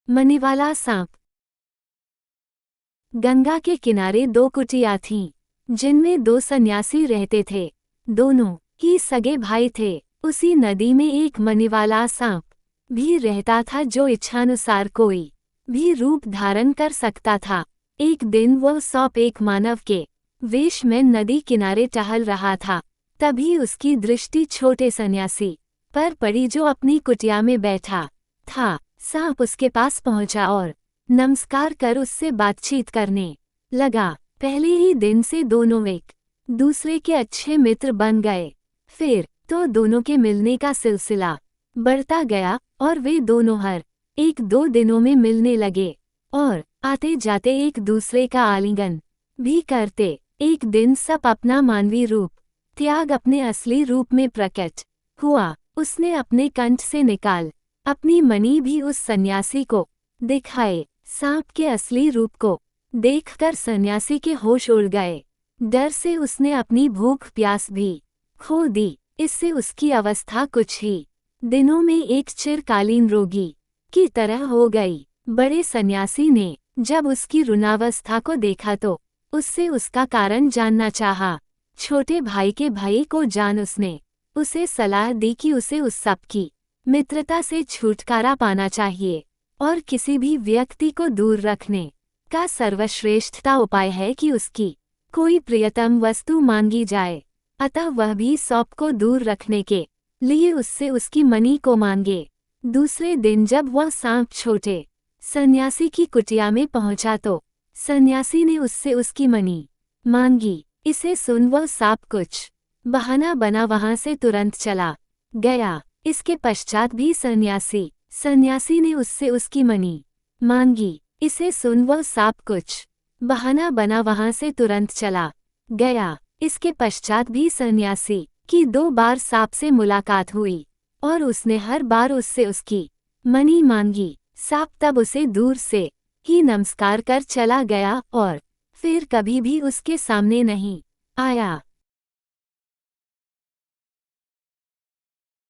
मनीवाला सांप। गंगा के किनारे दो कुटिया थीं, जिनमें दो सन्यासी रहते थे। दोनों ही सगे भाई थे। उसी नदी में एक मनीवाला सांप भी रहता था, जो इच्छानुसार कोई भी रूप धारण कर सकता था। एक दिन वह सांप एक मानव के वेश में नदी किनारे टहल रहा था। तभी उसकी दृष्टि छोटे सन्यासी पर पड़ी, जो अपनी कुटिया में बैठा था। सांप उसके पास पहुंचा और नमस्कार कर उससे बातचीत करने लगा। पहले ही दिन से दोनों एक दूसरे के अच्छे मित्र बन गए। फिर तो दोनों के मिलने का सिलसिला बढ़ता गया और वे दोनों हर एक दो दिनों में मिलने लगे और आते जाते एक दूसरे का आलिंगन भी करते। एक दिन सब अपना मानवीय रूप त्याग अपने असली रूप में प्रकट हुआ। उसने अपने कंठ से निकाल अपनी मणि भी उस सन्यासी को दिखाए। सांप के असली रूप को देखकर सन्यासी के होश उड़ गए। डर से उसने अपनी भूख प्यास भी खो दी। इससे उसकी अवस्था कुछ ही दिनों में एक चिरकालीन रोगी की तरह हो गई। बड़े सन्यासी ने जब उसकी रुणावस्था को देखा तो उससे उसका कारण जानना चाहा। छोटे भाई के भय को जान उसने उसे सलाह दी कि उसे उस सब की मित्रता से छुटकारा पाना चाहिए और किसी भी व्यक्ति को दूर रखने का सर्वश्रेष्ठता उपाय है कि उसकी कोई प्रियतम वस्तु मांगी जाए। अतः वह भी सांप को दूर रखने के लिए उससे उसकी मणि को मांगे। दूसरे दिन जब वह सांप छोटे सन्यासी की कुटिया में पहुंचा तो सन्यासी ने उससे उसकी मणि मांगी। इसे सुन वह सांप कुछ बहाना बना वहां से तुरंत चला गया। इसके पश्चात भी सन्यासी ने उससे उसकी मणि मांगी। इसे सुन वह सांप कुछ बहाना बना वहां से तुरंत चला गया। इसके पश्चात भी सन्यासी की 2 बार सांप से मुलाकात हुई और उसने हर बार उससे उसकी मणि मांगी। सांप तब उसे दूर से ही नमस्कार कर चला गया और फिर कभी भी उसके सामने नहीं आया।